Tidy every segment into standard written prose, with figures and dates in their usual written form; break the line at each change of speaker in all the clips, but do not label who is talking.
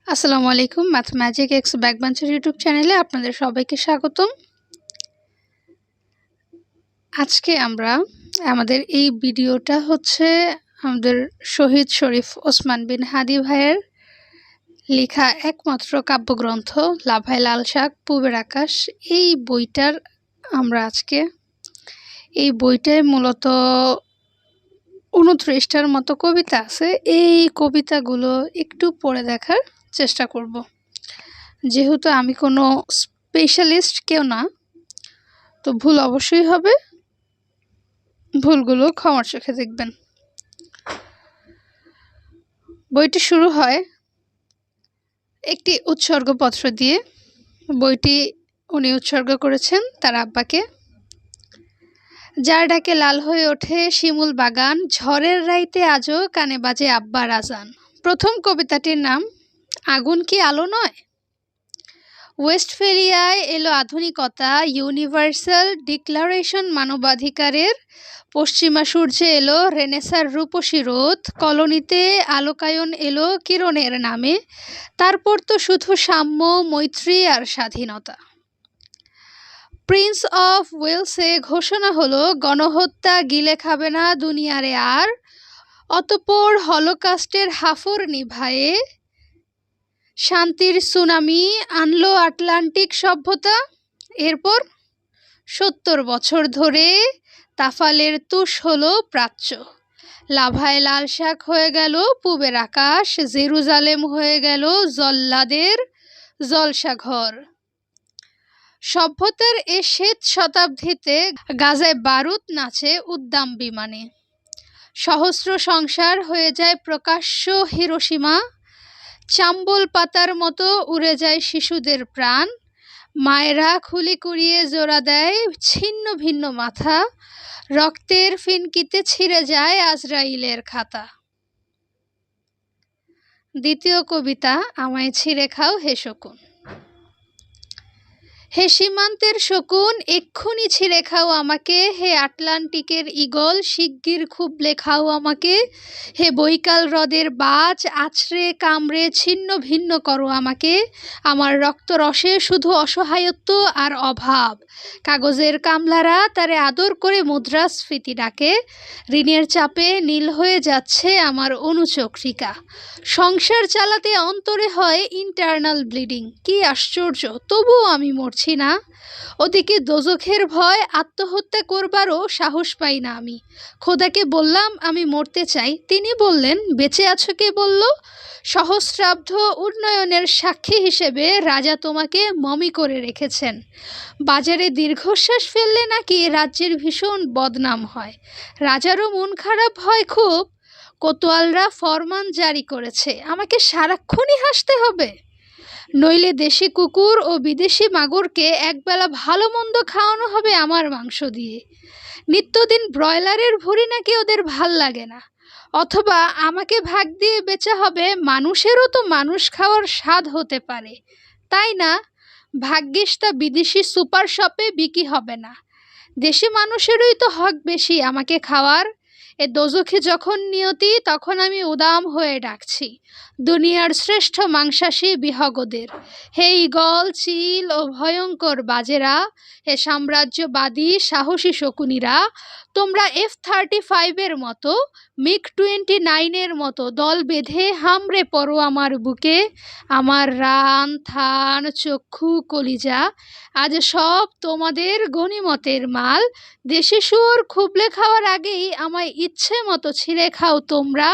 আসসালামু আলাইকুম। Mathematic x ব্যাকবেঞ্চের YouTube চ্যানেলে আপনাদের সবাইকে স্বাগতম। আজকে আমরা আমাদের এই ভিডিওটা হচ্ছে আমাদের শহীদ শরীফ ওসমান বিন হাদি ভাইয়ের লেখা একমাত্র কাব্যগ্রন্থ লাভায় লাল শাক পূবের আকাশ। এই বইটার আমরা আজকে এই বইটায় মূলত 29টার মতো কবিতা আছে। এই কবিতাগুলো একটু পড়ে দেখার চেষ্টা করব। যেহেতু আমি কোনো স্পেশালিস্ট কেউ না, তো ভুল অবশ্যই হবে, ভুলগুলো ক্ষমার চোখে দেখবেন। বইটি শুরু হয় একটি উৎসর্গপত্র দিয়ে। বইটি উনি উৎসর্গ করেছেন তার আব্বাকে। যার ডাকে লাল হয়ে ওঠে শিমুল বাগান, ঝড়ের রাইতে আজও কানে বাজে আব্বার আজান। প্রথম কবিতাটির নাম আগুন কি আলো নয়। ওয়েস্টফেলিয়ায় এলো আধুনিকতা, ইউনিভার্সাল ডিক্লারেশন মানবাধিকারের। পশ্চিমা সূর্যে এলো রেনেসার রূপসী রোদ, কলোনিতে আলোকায়ন এলো কিরণের নামে। তারপর তো শুধু সাম্য, মৈত্রী আর স্বাধীনতা। প্রিন্স অফ ওয়েলসে ঘোষণা হলো গণহত্যা গিলে খাবে না দুনিয়ারে আর। অতঃপর হলোকাস্টের হাফর নিভায়ে শান্তির সুনামি আনলো আটলান্টিক সভ্যতা। এরপর 70 বছর ধরে তাফালের তুষ হলো প্রাচ্য। লাভায় লাল শাক হয়ে গেল পূবের আকাশ, জেরুজালেম হয়ে গেল জল্লাদের জলসাঘর। সভ্যতার এ শ্বেত শতাব্দীতে গাজায় বারুদ নাচে উদ্দাম বিমানে। সহস্র সংসার হয়ে যায় প্রকাশ্য হিরোশিমা। চাম্বল পাতার মতো উড়ে যায় শিশুদের প্রাণ। মায়েরা খুলি কুড়িয়ে জোড়া দেয় ছিন্ন ভিন্ন মাথা। রক্তের ফিনকিতে ছিঁড়ে যায় আজরাইলের খাতা। দ্বিতীয় কবিতা আমায় ছিঁড়ে খাও হে শকুন। হে সীমান্তের শকুন, এক্ষুনি ছিঁড়ে খাও আমাকে। হে আটলান্টিকের ঈগল, শিগগির খুবলে খাও আমাকে। হে বৈকাল হ্রদের বাজ, আছড়ে কামড়ে ছিন্ন ভিন্ন করো আমাকে। আমার রক্তরসে শুধু অসহায়ত্ব আর অভাব। কাগজের কামলারা তারে আদর করে মুদ্রাস্ফীতি ডাকে। ঋণের চাপে নীল হয়ে যাচ্ছে আমার অনুচক্রিকা। সংসার চালাতে অন্তরে হয় ইন্টারনাল ব্লিডিং। কি আশ্চর্য, তবুও আমি মরছি না। ওদিকে দোজখের ভয়, আত্মহত্যা করবারও সাহস পাই না আমি। খোদাকে বললাম আমি মরতে চাই, তিনি বললেন বেঁচে আছো কে বলল। সহস্রাব্দ উন্নয়নের সাক্ষী হিসেবে রাজা তোমাকে মমি করে রেখেছেন। বাজারে দীর্ঘশ্বাস ফেললে নাকি রাজ্যের ভীষণ বদনাম হয়। রাজারও মন খারাপ হয় খুব। কোতোয়ালরা ফরমান জারি করেছে আমাকে সারাক্ষণই হাসতে হবে, নইলে দেশি কুকুর ও বিদেশি মাগুরকে একবেলা ভালো মন্দ খাওয়ানো হবে আমার মাংস দিয়ে। নিত্যদিন ব্রয়লারের ভুঁড়ি নাকি ওদের ভাল লাগে না। অথবা আমাকে ভাগ দিয়ে বেচা হবে, মানুষেরও তো মানুষ খাওয়ার স্বাদ হতে পারে, তাই না? ভাগ্যিস তা বিদেশি সুপার শপে বিক্রি হবে না। দেশি মানুষেরই তো হক বেশি আমাকে খাওয়ার। এ দোজখে যখন নিয়তি, তখন আমি উদাম হয়ে ডাকছি দুনিয়ার শ্রেষ্ঠ মাংসাশী বিহগদের। হে ঈগল, চিল ও ভয়ঙ্কর বাজেরা, হে সাম্রাজ্যবাদী সাহসী শকুনিরা, তোমরা F-35 মতো, MiG-29 মতো দল বেঁধে হামড়ে পড়ো আমার বুকে। আমার রান, থান, চক্ষু, কলিজা আজ সব তোমাদের গনিমতের মাল। দেশি শুয়োর খুবলে খাওয়ার আগেই আমায় ইচ্ছে মতো ছিঁড়ে খাও তোমরা।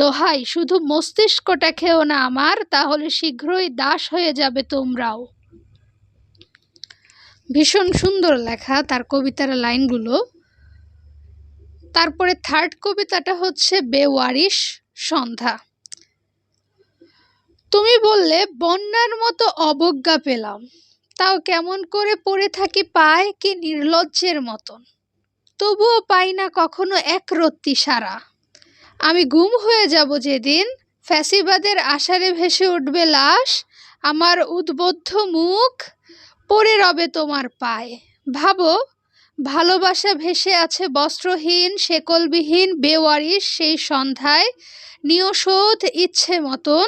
দোহাই, শুধু মস্তিষ্কটা খেও না আমার, তাহলে শীঘ্রই দাস হয়ে যাবে তোমরাও। ভীষণ সুন্দর লেখা তার কবিতার লাইনগুলো। তারপরে থার্ড কবিতাটা হচ্ছে বেওয়ারিশ সন্ধ্যা। তুমি বললে বন্যার মতো অবজ্ঞা পেলাম, তাও কেমন করে পড়ে থাকি পায় কি নির্লজ্জের মতন। তবুও পাই না কখনো এক রত্তি সারা। আমি গুম হয়ে যাব যেদিন, ফ্যাসিবাদের আষাঢ়ে ভেসে উঠবে লাশ। আমার উদ্বুদ্ধ মুখ পড়ে রবে তোমার পায়ে। ভাবো, ভালোবাসা ভেসে আছে বস্ত্রহীন শেকলবিহীন বেওয়ারিশ সেই সন্ধ্যায়। নিয়শোধ ইচ্ছে মতন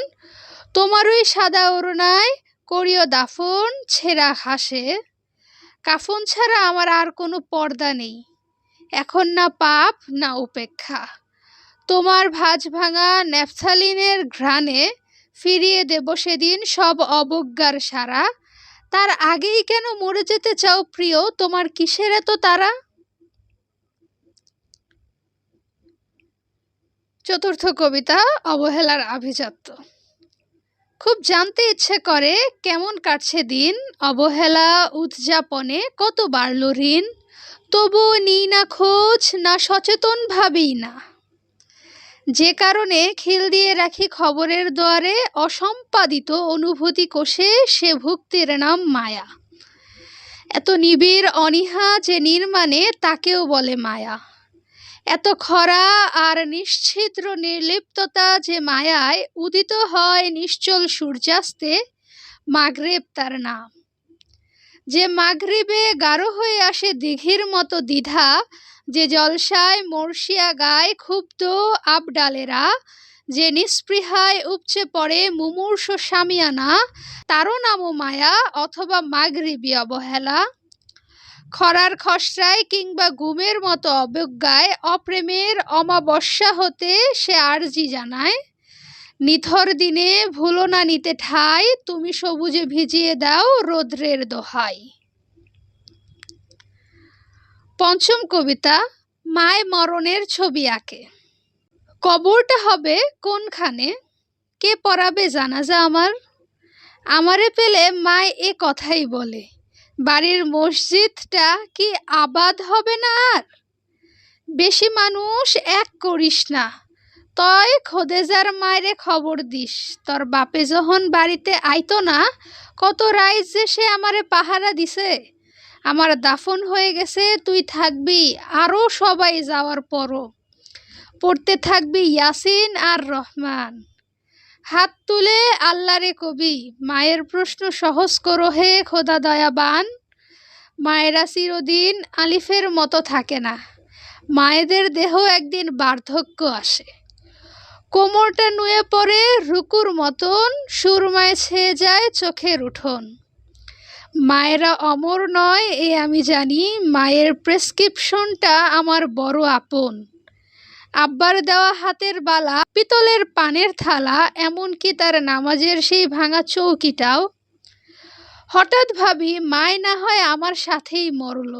তোমার ওই সাদা ওড়নায় করিও দাফন ছেঁড়া ঘাসে। কাফন ছাড়া আমার আর কোনো পর্দা নেই, এখন না পাপ না উপেক্ষা। তোমার ভাঁজ ভাঙা ন্যাপথালিনের ঘ্রাণে ফিরিয়ে দেব সেদিন সব অবজ্ঞার সারা। তার আগেই কেন মরে যেতে চাও প্রিয়, তোমার কিসের এত তারা? চতুর্থ কবিতা অবহেলার আভিজাত্য। খুব জানতে ইচ্ছে করে কেমন কাটছে দিন, অবহেলা উদযাপনে কত বাড়ল ঋণ। তবুও নিই না খোঁজ, না সচেতন ভাবেই না। যে কারণে খিল দিয়ে রাখি খবরের দুয়ারে, অসম্পাদিত অনুভূতি কোষে সে ভুক্তির নাম মায়া। এত নিবিড় অনীহা যে নির্মাণে তাকেও বলে মায়া। এত খরা আর নিশ্ছিদ্র নির্লিপ্ততা যে মায়ায় উদিত হয় নিশ্চল সূর্যাস্তে, মাগরেব তার নাম। যে মাগরিবে গাঢ় হয়ে আসে দিঘির মতো দ্বিধা, যে জলসায় মর্ষিয়া গায় ক্ষুব্ধ আবডালেরা, যে নিস্পৃহায় উপচে পড়ে মুমূর্ষ সামিয়ানা, তারও নামও মায়া অথবা মাগরিবী অবহেলা। খরার খসড়ায় কিংবা গুমের মতো অবজ্ঞায় অপ্রেমের অমাবস্যা হতে সে আরজি জানায়। নিথর দিনে ভুলো না নিতে ঠাই, তুমি সবুজে ভিজিয়ে দাও রৌদ্রের দোহাই। পঞ্চম কবিতা মায় মরণের ছবি আঁকে। কবরটা হবে কোনখানে, কে পড়াবে জানাজা আমার? আমারে পেলে মায় এ কথাই বলে, বাড়ির মসজিদটা কি আবাদ হবে না আর? বেশি মানুষ এক করিস না, তয় খোদেজার মায়েরে খবর দিস। তোর বাপে যখন বাড়িতে আইতো না, কত রাইজ যে সে আমারে পাহারা দিছে। আমার দাফন হয়ে গেছে, তুই থাকবি আরও সবাই যাওয়ার পরও, পড়তে থাকবি ইয়াসিন আর রহমান। হাত তুলে আল্লাহরে কবি, মায়ের প্রশ্ন সহজ করো হে খোদা দয়াবান। মায়েরা চিরদিন আলিফের মতো থাকে না, মায়েদের দেহ একদিন বার্ধক্য আসে। কোমরটা নুয়ে পড়ে রুকুর মতন, সুরমায় ছেয়ে যায় চোখের উঠোন। মায়েরা অমর নয় এ আমি জানি, মায়ের প্রেসক্রিপশনটা আমার বড় আপন। আব্বার দেওয়া হাতের বালা, পিতলের পানের থালা, এমনকি তার নামাজের সেই ভাঙা চৌকিটাও। হঠাৎ ভাবি মায় না হয় আমার সাথেই মরল,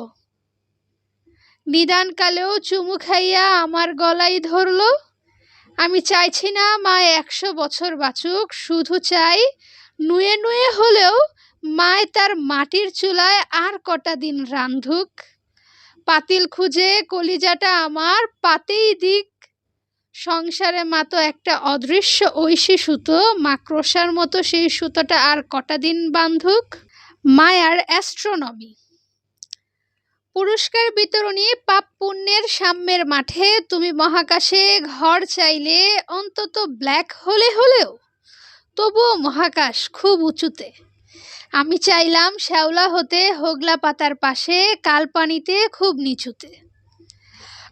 নিদানকালেও চুমু খাইয়া আমার গলাই ধরল। আমি চাইছি না মায় 100 বছর বাঁচুক, শুধু চাই নুয়ে নুয়ে হলেও মায় তার মাটির চুলায় আর কটা দিন রান্ধুক। পাতিল খুঁজে কলিজাটা আমার পাতেই দিক। সংসারে মাতো একটা অদৃশ্য ঐশী সুতো, মাকড়সার মতো সেই সুতোটা আর কটা দিন বাঁধুক। মায়ার অ্যাস্ট্রোনমি। পুরস্কার বিতরণী পাপ পুণ্যের সাম্যের মাঠে তুমি মহাকাশে ঘর চাইলে অন্তত ব্ল্যাক হোলে হলেও, তবুও মহাকাশ খুব উঁচুতে। আমি চাইলাম শ্যাওলা হতে হোগলা পাতার পাশে, কালপানিতে খুব নিচুতে।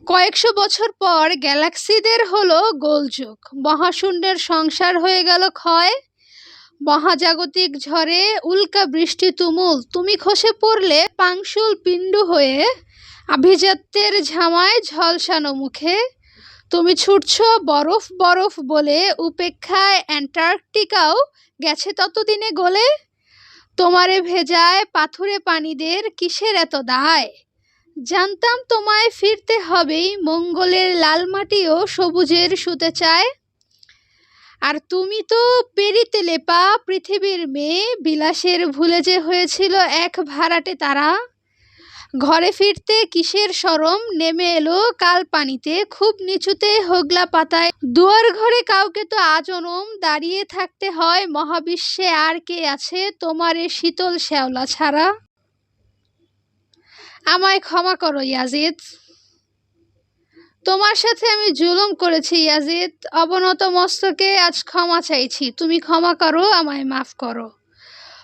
কয়েকশো বছর পর গ্যালাক্সিদের হলো গোলযোগ, মহাশূন্যের সংসার হয়ে গেল ক্ষয়। মহাজাগতিক ঝড়ে উল্কা বৃষ্টি তুমুল, তুমি খসে পড়লে পাংশুল পিণ্ড হয়ে। আভিজাত্যের ঝামায় ঝলসানো মুখে তুমি ছুটছ বরফ বরফ বলে, উপেক্ষায় অ্যান্টার্কটিকাও গেছে ততদিনে গলে। তোমারে ভেজায় পাথুরে পানিদের কিসের এত দায়, জানতাম তোমায় ফিরতে হবেই, মঙ্গলের লাল মাটিও সবুজের শুতে চায়। আর তুমি তো পেরিতে লেপা পৃথিবীর মেয়ে, বিলাসের ভুলে যে হয়েছিল এক ভাড়াটে তারা। ঘরে ফিরতে কিসের শরম, নেমে এলো কাল পানিতে খুব নিচুতে হোগলা পাতায়। দুয়ার ঘরে কাউকে তো আজনম দাঁড়িয়ে থাকতে হয়, মহাবিশ্বে আর কে আছে তোমার এ শীতল শ্যাওলা ছাড়া। আমায় ক্ষমা করো ইয়াজিদ, তোমার সাথে আমি জুলুম করেছি ইয়াজিদ। অবনত মস্তকে আজ ক্ষমা চাইছি, তুমি ক্ষমা করো, আমায় মাফ করো।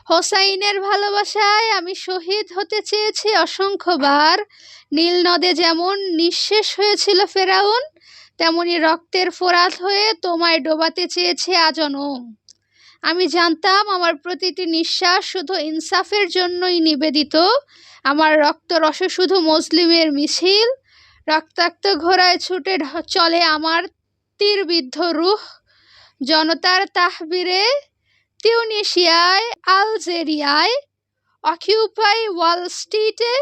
হোসাইনের ভালোবাসায় আমি শহীদ হতে চেয়েছি অসংখ্যবার। নীল নদে যেমন নিঃশেষ হয়েছিল ফেরাউন, তেমনি রক্তের ফোরাত হয়ে তোমায় ডোবাতে চেয়েছি আজনম। আমি জানতাম আমার প্রতিটি নিঃশ্বাস শুধু ইনসাফের জন্যই নিবেদিত। আমার রক্তরসে শুধু মুসলিমের মিছিল। রক্তাক্ত ঘোড়ায় ছুটে চলে আমার তীরবিদ্ধ রূহ। জনতার তাহবিরে তিউনিসিয়ায়, আলজেরিয়ায়, অকিউপাই ওয়াল স্ট্রিটে,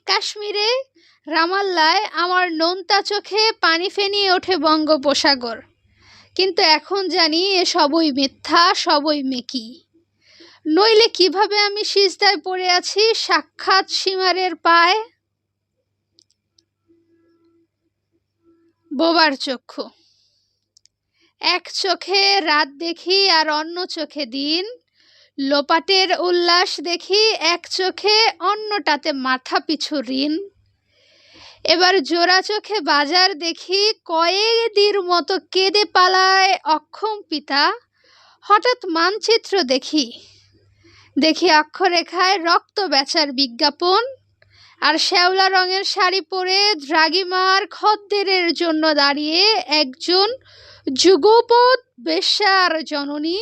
কাশ্মীরে, রামাল্লায় আমার নোনতা চোখে পানি ফেনিয়ে ওঠে বঙ্গোপসাগর। কিন্তু এখন জানি এ সবই মিথ্যা, সবই মেকি। নইলে কিভাবে আমি সিজদায় পড়ে আছি সাক্ষাৎ সীমারের পায়। বোবার চক্ষু। এক চোখে রাত দেখি আর অন্য চোখে দিন। লোপাটের উল্লাস দেখি এক চোখে, অন্যটাতে মাথা পিছু ঋণ। এবার জোড়া চোখে বাজার দেখি, কয়েদির মতো কেঁদে পালায় অক্ষম পিতা। হঠাৎ মানচিত্র দেখি, দেখি অক্ষরেখায় রক্ত বেচার বিজ্ঞাপন। আর শ্যাওলা রঙের শাড়ি পরে দ্রাঘিমার খদ্দেরের জন্য দাঁড়িয়ে একজন যুগপৎ বেশ্যার জননী।